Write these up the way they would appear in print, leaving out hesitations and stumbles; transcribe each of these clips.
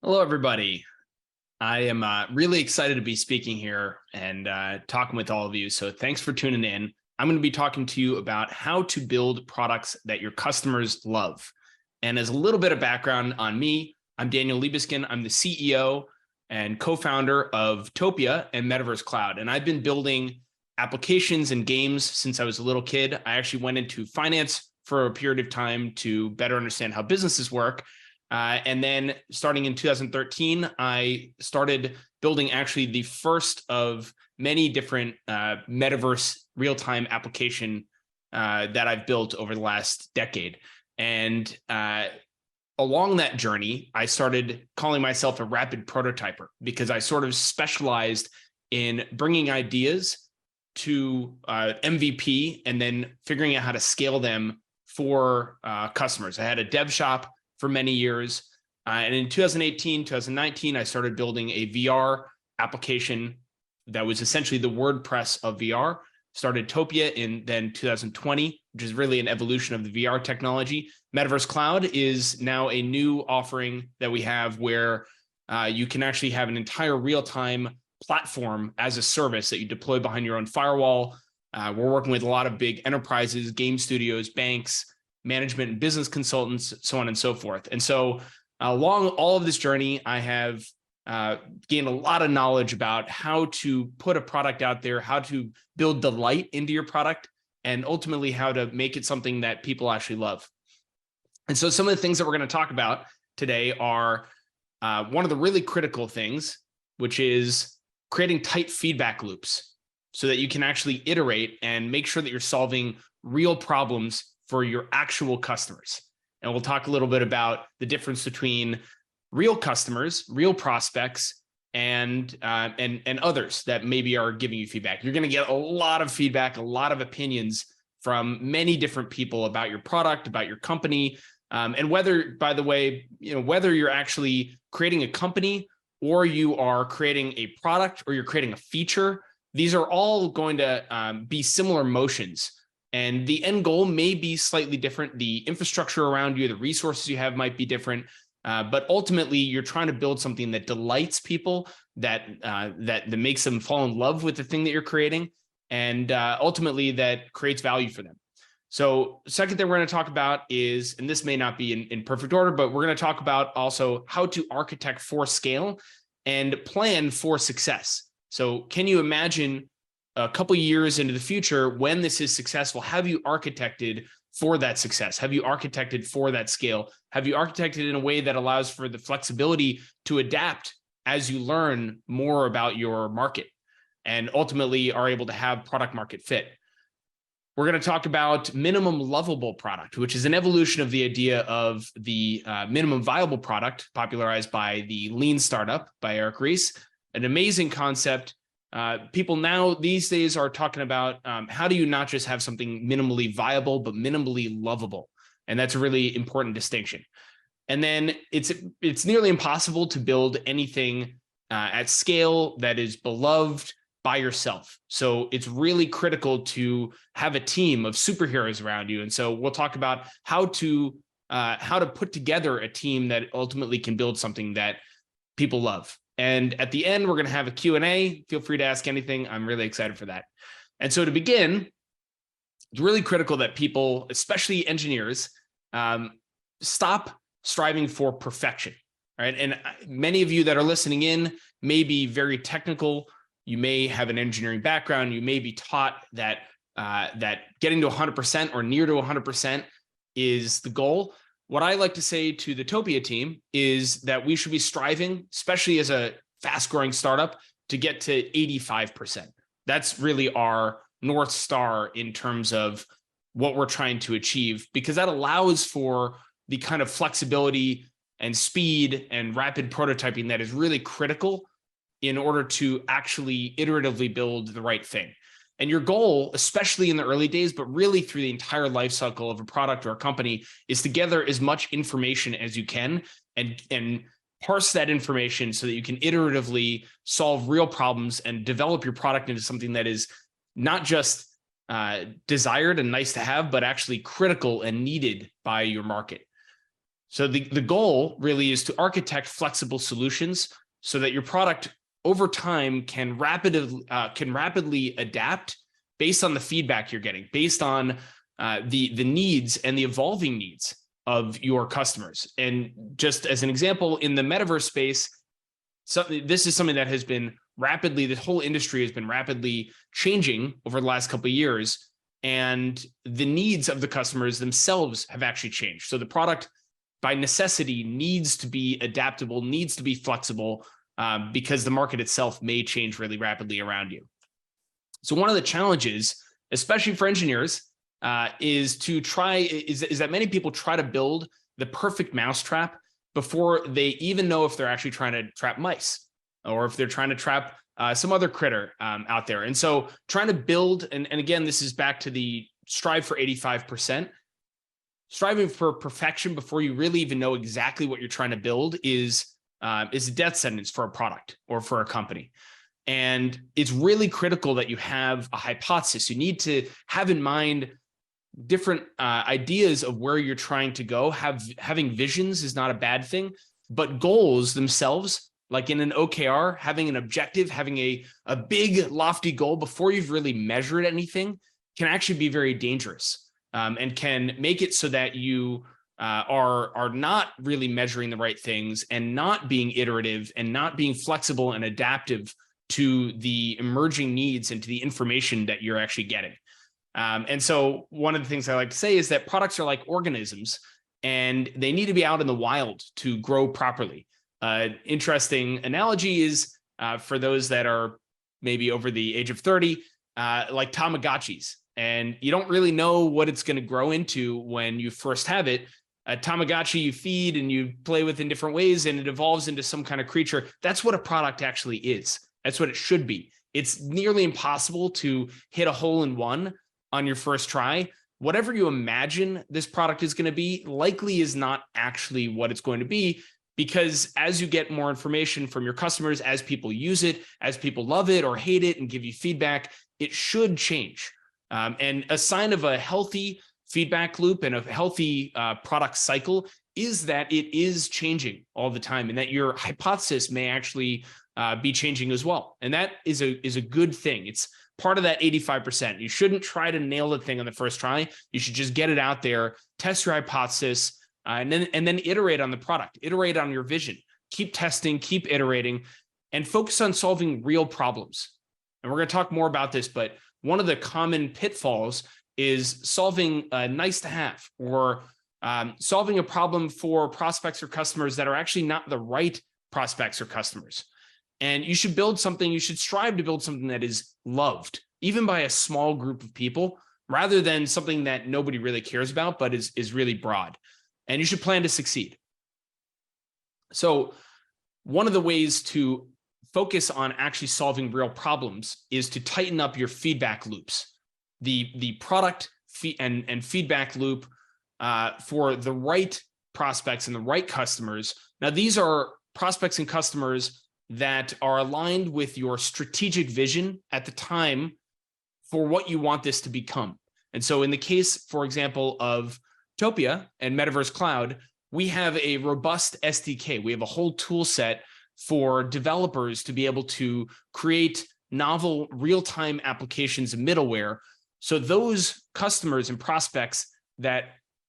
Hello, everybody. I am really excited to be speaking here and talking with all of you. So thanks for tuning in. I'm going to be talking to you about how to build products that your customers love. And as a little bit of background on me, I'm Daniel Liebeskind. I'm the CEO and co-founder of Topia and Metaverse Cloud. And I've been building applications and games since I was a little kid. I actually went into finance for a period of time to better understand how businesses work. And then starting in 2013, I started building actually the first of many different metaverse real-time application that I've built over the last decade. And along that journey, I started calling myself a rapid prototyper because I sort of specialized in bringing ideas to MVP and then figuring out how to scale them for customers. I had a dev shop for many years. And in 2018, 2019, I started building a VR application that was essentially the WordPress of VR. Started Topia in then 2020, which is really an evolution of the VR technology. Metaverse Cloud is now a new offering that we have where you can actually have an entire real-time platform as a service that you deploy behind your own firewall. We're working with a lot of big enterprises, game studios, banks, management and business consultants, so on and so forth. And so along all of this journey, I have gained a lot of knowledge about how to put a product out there, how to build delight into your product, and ultimately how to make it something that people actually love. And so some of the things that we're going to talk about today are one of the really critical things, which is creating tight feedback loops so that you can actually iterate and make sure that you're solving real problems for your actual customers. And we'll talk a little bit about the difference between real customers, real prospects, and others that maybe are giving you feedback. You're going to get a lot of feedback, a lot of opinions from many different people about your product, about your company, and whether, by the way, whether you're actually creating a company or you are creating a product or you're creating a feature, these are all going to be similar motions. And the end goal may be slightly different. The infrastructure around you, the resources you have might be different. But ultimately, you're trying to build something that delights people, that makes them fall in love with the thing that you're creating, and ultimately that creates value for them. So second thing we're going to talk about is, and this may not be in perfect order, but we're going to talk about also how to architect for scale and plan for success. So can you imagine a couple years into the future, when this is successful, have you architected for that success? Have you architected for that scale? Have you architected in a way that allows for the flexibility to adapt as you learn more about your market and ultimately are able to have product market fit? We're going to talk about minimum lovable product, which is an evolution of the idea of the minimum viable product popularized by the lean startup by Eric Ries, an amazing concept. People now these days are talking about how do you not just have something minimally viable, but minimally lovable. And that's a really important distinction. And then it's nearly impossible to build anything at scale that is beloved by yourself. So it's really critical to have a team of superheroes around you. And so we'll talk about how to put together a team that ultimately can build something that people love. And at the end, we're going to have a Q&A. Feel free to ask anything. I'm really excited for that. And so to begin, it's really critical that people, especially engineers, stop striving for perfection, right? And many of you that are listening in may be very technical. You may have an engineering background. You may be taught that getting to 100% or near to 100% is the goal. What I like to say to the Topia team is that we should be striving, especially as a fast-growing startup, to get to 85%. That's really our North Star in terms of what we're trying to achieve, because that allows for the kind of flexibility and speed and rapid prototyping that is really critical in order to actually iteratively build the right thing. And your goal, especially in the early days, but really through the entire life cycle of a product or a company, is to gather as much information as you can and parse that information so that you can iteratively solve real problems and develop your product into something that is not just desired and nice to have, but actually critical and needed by your market. So the goal really is to architect flexible solutions so that your product over time can rapidly adapt based on the feedback you're getting, based on the needs and the evolving needs of your customers. And just as an example, in the metaverse space, this is something that has been the whole industry has been rapidly changing over the last couple of years, and the needs of the customers themselves have actually changed. So the product, by necessity, needs to be adaptable, needs to be flexible, because the market itself may change really rapidly around you. So one of the challenges, especially for engineers, is that many people try to build the perfect mousetrap before they even know if they're actually trying to trap mice or if they're trying to trap some other critter out there. And so trying to build, and again, this is back to the strive for 85%. Striving for perfection before you really even know exactly what you're trying to build is a death sentence for a product or for a company. And it's really critical that you have a hypothesis. You need to have in mind different ideas of where you're trying to go. Having visions is not a bad thing, but goals themselves, like in an OKR, having an objective, having a big lofty goal before you've really measured anything can actually be very dangerous, and can make it so that you are not really measuring the right things and not being iterative and not being flexible and adaptive to the emerging needs and to the information that you're actually getting. And so one of the things I like to say is that products are like organisms, and they need to be out in the wild to grow properly. Interesting analogy is for those that are maybe over the age of 30, like Tamagotchis. And you don't really know what it's going to grow into when you first have it. A Tamagotchi you feed and you play with in different ways, and it evolves into some kind of creature. That's what a product actually is. That's what it should be. It's nearly impossible to hit a hole in one on your first try. Whatever you imagine this product is going to be likely is not actually what it's going to be, because as you get more information from your customers, as people use it, as people love it or hate it and give you feedback, it should change. And a sign of a healthy feedback loop and a healthy product cycle is that it is changing all the time, and that your hypothesis may actually be changing as well. And that is a good thing. It's part of that 85%. You shouldn't try to nail the thing on the first try. You should just get it out there, test your hypothesis, and then iterate on the product, iterate on your vision, keep testing, keep iterating, and focus on solving real problems. And we're going to talk more about this, but one of the common pitfalls is solving a nice to have, or solving a problem for prospects or customers that are actually not the right prospects or customers. And you should strive to build something that is loved, even by a small group of people, rather than something that nobody really cares about, but is really broad. And you should plan to succeed. So one of the ways to focus on actually solving real problems is to tighten up your feedback loops. The product and feedback loop for the right prospects and the right customers. Now, these are prospects and customers that are aligned with your strategic vision at the time for what you want this to become. And so in the case, for example, of Topia and Metaverse Cloud, we have a robust SDK. We have a whole tool set for developers to be able to create novel real-time applications and middleware. So those customers and prospects that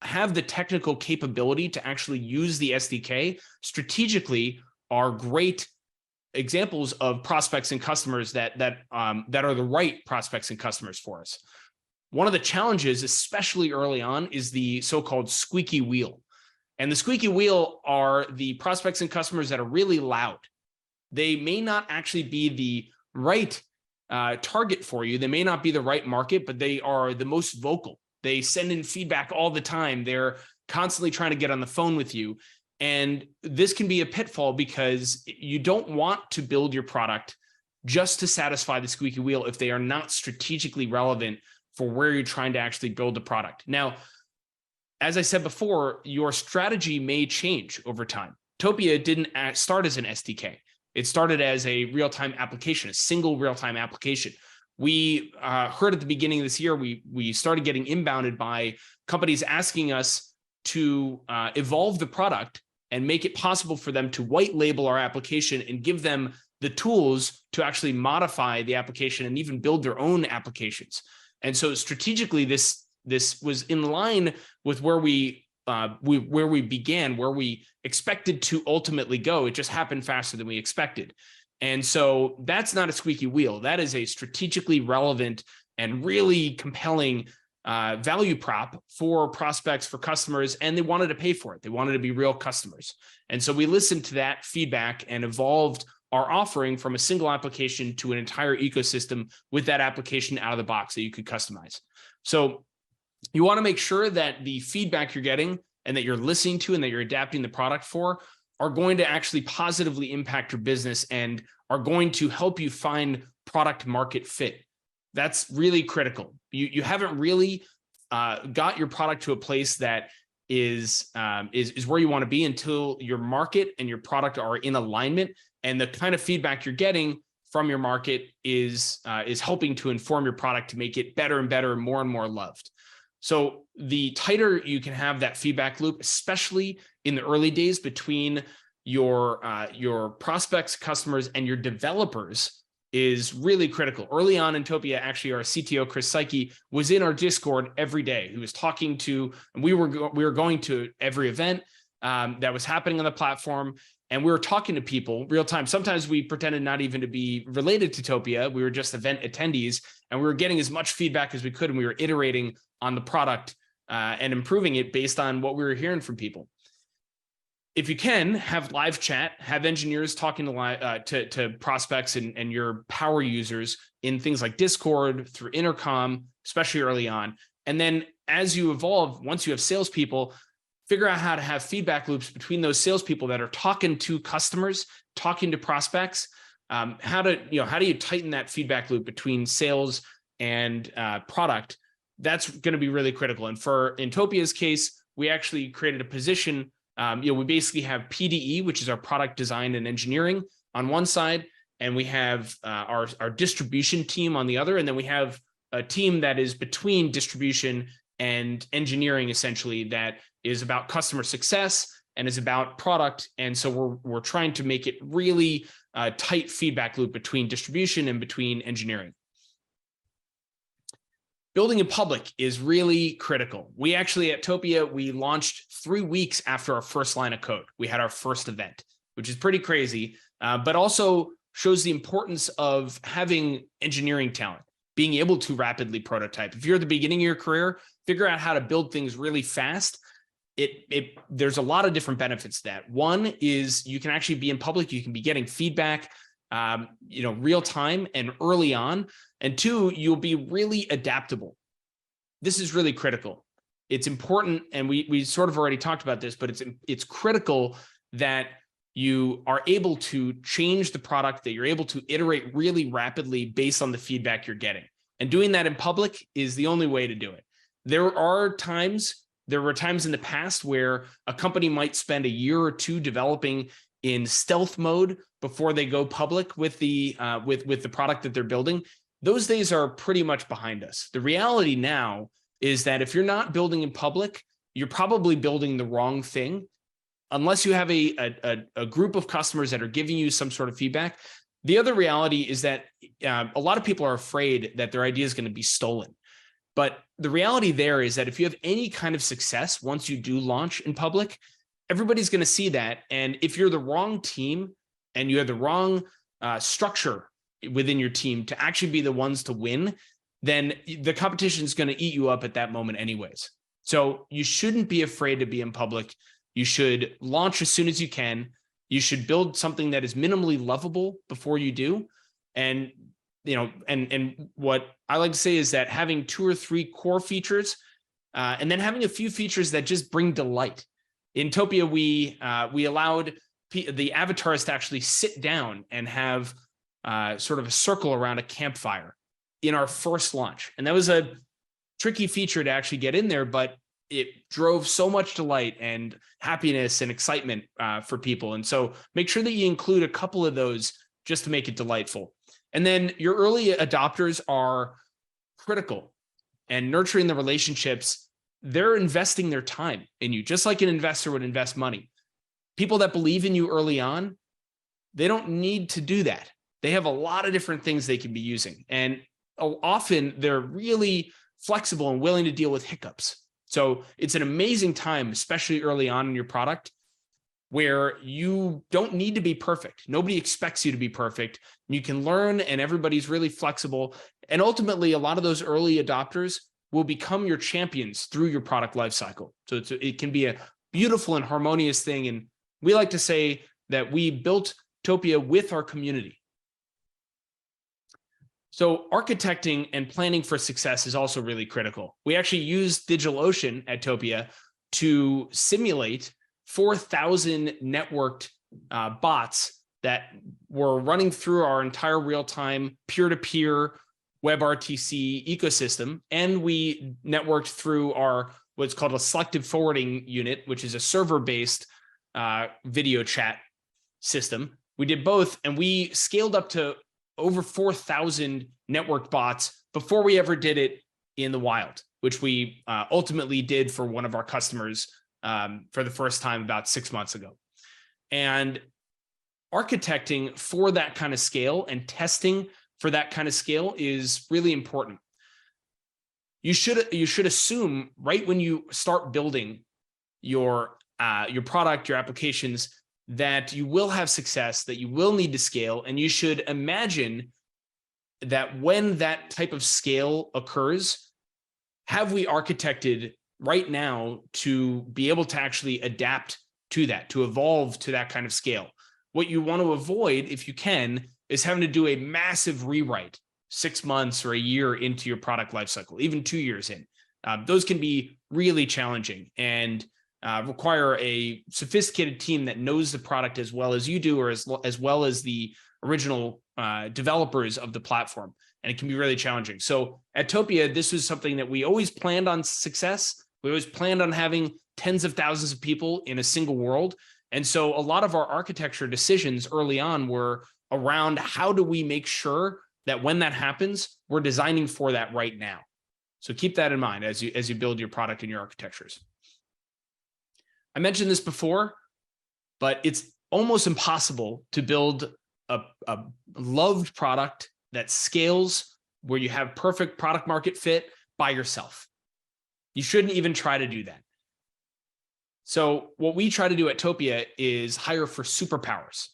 have the technical capability to actually use the SDK strategically are great examples of prospects and customers that are the right prospects and customers for us. One of the challenges, especially early on, is the so-called squeaky wheel. And the squeaky wheel are the prospects and customers that are really loud. They may not actually be the right target for you. They may not be the right market, but they are the most vocal. They send in feedback all the time. They're constantly trying to get on the phone with you. And this can be a pitfall because you don't want to build your product just to satisfy the squeaky wheel if they are not strategically relevant for where you're trying to actually build the product. Now, as I said before, your strategy may change over time. Topia didn't start as an SDK. It started as a real-time application, a single real-time application. We heard at the beginning of this year, we started getting inbounded by companies asking us to evolve the product and make it possible for them to white label our application and give them the tools to actually modify the application and even build their own applications. And so strategically, this was in line with where we began, where we expected to ultimately go. It just happened faster than we expected. And so that's not a squeaky wheel. That is a strategically relevant and really compelling value prop for prospects, for customers, and they wanted to pay for it. They wanted to be real customers. And so we listened to that feedback and evolved our offering from a single application to an entire ecosystem with that application out of the box that you could customize. So you want to make sure that the feedback you're getting and that you're listening to and that you're adapting the product for are going to actually positively impact your business and are going to help you find product market fit. That's really critical. You haven't really got your product to a place that is where you want to be until your market and your product are in alignment, and the kind of feedback you're getting from your market is helping to inform your product to make it better and better and more loved. So the tighter you can have that feedback loop, especially in the early days between your prospects, customers, and your developers, is really critical. Early on in Topia, actually, our CTO, Chris Psyche, was in our Discord every day. He was talking to, and we were going to every event that was happening on the platform, and we were talking to people real time. Sometimes we pretended not even to be related to Topia. We were just event attendees, and we were getting as much feedback as we could, and we were iterating on the product and improving it based on what we were hearing from people. If you can, have live chat, have engineers talking to prospects and your power users in things like Discord, through Intercom, especially early on. And then as you evolve, once you have salespeople, figure out how to have feedback loops between those salespeople that are talking to customers, talking to prospects. How do you tighten that feedback loop between sales and product? That's going to be really critical. And in Topia's case, we actually created a position. We basically have PDE, which is our product design and engineering on one side, and we have our distribution team on the other. And then we have a team that is between distribution and engineering, essentially, that is about customer success and is about product. And so we're trying to make it really tight feedback loop between distribution and between engineering. Building in public is really critical. We actually, at Topia, we launched 3 weeks after our first line of code. We had our first event, which is pretty crazy, but also shows the importance of having engineering talent, being able to rapidly prototype. If you're at the beginning of your career, figure out how to build things really fast. There's a lot of different benefits to that. One is you can actually be in public. You can be getting feedback real time and early on. And two, you'll be really adaptable. This is really critical. It's important, and we sort of already talked about this, but it's critical that you are able to change the product, that you're able to iterate really rapidly based on the feedback you're getting. And doing that in public is the only way to do it. There were times in the past where a company might spend a year or two developing in stealth mode before they go public with the product that they're building. Those days are pretty much behind us. The reality now is that if you're not building in public, you're probably building the wrong thing. Unless you have a group of customers that are giving you some sort of feedback. The other reality is that a lot of people are afraid that their idea is going to be stolen. But the reality there is that if you have any kind of success once you do launch in public, everybody's going to see that. And if you're the wrong team and you have the wrong structure within your team to actually be the ones to win, then the competition is going to eat you up at that moment anyways. So you shouldn't be afraid to be in public. You should launch as soon as you can. You should build something that is minimally lovable before you do. And and what I like to say is that having 2 or 3 core features, and then having a few features that just bring delight. In Topia, we allowed the avatars to actually sit down and have sort of a circle around a campfire in our first launch. And that was a tricky feature to actually get in there, but it drove so much delight and happiness and excitement for people. And so make sure that you include a couple of those just to make it delightful. And then your early adopters are critical, and nurturing the relationships they're investing their time in you, just like an investor would invest money. People that believe in you early on, they don't need to do that. They have a lot of different things they can be using. And often they're really flexible and willing to deal with hiccups. So it's an amazing time, especially early on in your product, where you don't need to be perfect. Nobody expects you to be perfect. You can learn, and everybody's really flexible. And ultimately, a lot of those early adopters will become your champions through your product lifecycle. So it can be a beautiful and harmonious thing. And we like to say that we built Topia with our community. So architecting and planning for success is also really critical. We actually use DigitalOcean at Topia to simulate 4,000 networked bots that were running through our entire real-time peer-to-peer WebRTC ecosystem. And we networked through our what's called a selective forwarding unit, which is a server-based video chat system. We did both, and we scaled up to over 4,000 networked bots before we ever did it in the wild, which we ultimately did for one of our customers for the first time about 6 months ago. And architecting for that kind of scale and testing for that kind of scale is really important. You should assume right when you start building your product, your applications, that you will have success, that you will need to scale, and you should imagine that when that type of scale occurs, have we architected right now to be able to actually adapt to that, to evolve to that kind of scale? What you want to avoid, if you can, is having to do a massive rewrite 6 months or a year into your product lifecycle, even 2 years in. Those can be really challenging and require a sophisticated team that knows the product as well as you do, or as well as the original developers of the platform. And it can be really challenging. So at Topia, this was something that we always planned on success. We always planned on having tens of thousands of people in a single world. And so a lot of our architecture decisions early on were around how do we make sure that when that happens, we're designing for that right now. So keep that in mind as you build your product and your architectures. I mentioned this before, but it's almost impossible to build a loved product that scales where you have perfect product market fit by yourself. You shouldn't even try to do that. So what we try to do at Topia is hire for superpowers.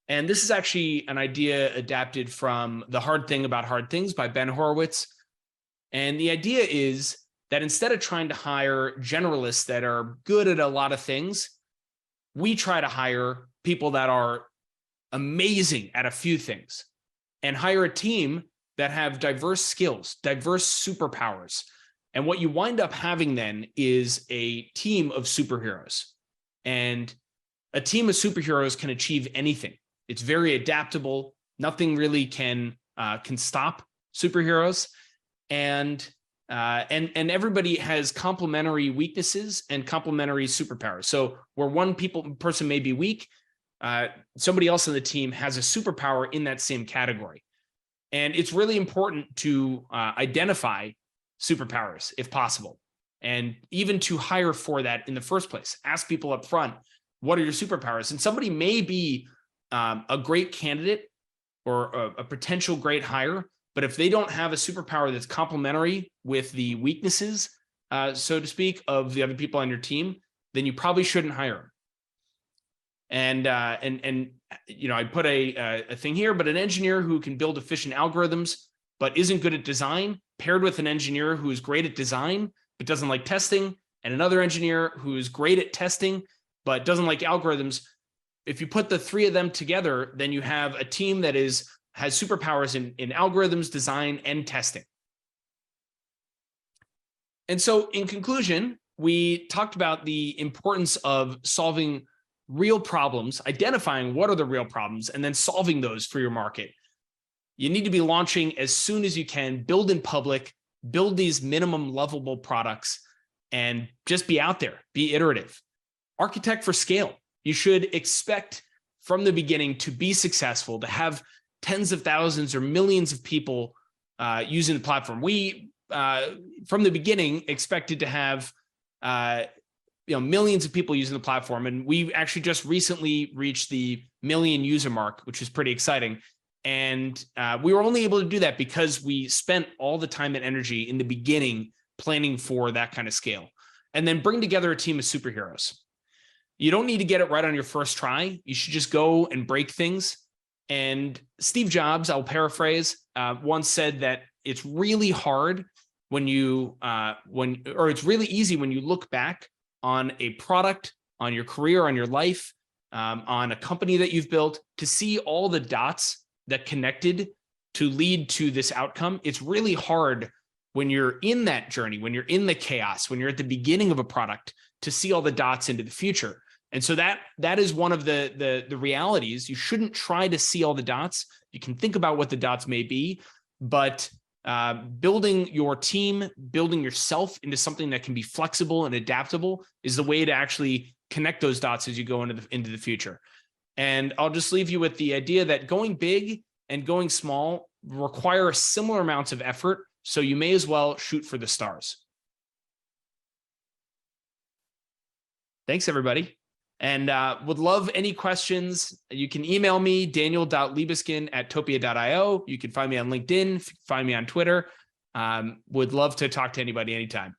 And this is actually an idea adapted from The Hard Thing About Hard Things by Ben Horowitz. And the idea is that instead of trying to hire generalists that are good at a lot of things, we try to hire people that are amazing at a few things and hire a team that have diverse skills, diverse superpowers. And what you wind up having then is a team of superheroes. And a team of superheroes can achieve anything. It's very adaptable. Nothing really can stop superheroes. And everybody has complementary weaknesses and complementary superpowers. So where one person may be weak, somebody else on the team has a superpower in that same category. And it's really important to identify superpowers if possible, and even to hire for that in the first place. Ask people up front, what are your superpowers? And somebody may be a great candidate or a potential great hire, but if they don't have a superpower that's complementary with the weaknesses, so to speak, of the other people on your team, then you probably shouldn't hire them. And you know, I put a thing here, but an engineer who can build efficient algorithms but isn't good at design, paired with an engineer who is great at design but doesn't like testing, and another engineer who is great at testing but doesn't like algorithms. If you put the three of them together, then you have a team that has superpowers in algorithms, design, and testing. And so in conclusion, we talked about the importance of solving real problems, identifying what are the real problems, and then solving those for your market. You need to be launching as soon as you can, build in public, build these minimum lovable products, and just be out there, be iterative. Architect for scale. You should expect from the beginning to be successful, to have tens of thousands or millions of people using the platform. We, from the beginning, expected to have millions of people using the platform. And we actually just recently reached the 1 million user mark, which is pretty exciting. And we were only able to do that because we spent all the time and energy in the beginning planning for that kind of scale, and then bring together a team of superheroes. You don't need to get it right on your first try. You should just go and break things. And Steve Jobs, I'll paraphrase, once said that it's really hard it's really easy when you look back on a product, on your career, on your life, on a company that you've built, to see all the dots that connected to lead to this outcome. It's really hard when you're in that journey, when you're in the chaos, when you're at the beginning of a product, to see all the dots into the future. And so that is one of the realities. You shouldn't try to see all the dots. You can think about what the dots may be, but building your team, building yourself into something that can be flexible and adaptable is the way to actually connect those dots as you go into the future. And I'll just leave you with the idea that going big and going small require similar amounts of effort, so you may as well shoot for the stars. Thanks, everybody. And would love any questions. You can email me, daniel.liebeskind@topia.io. You can find me on LinkedIn, find me on Twitter. Would love to talk to anybody anytime.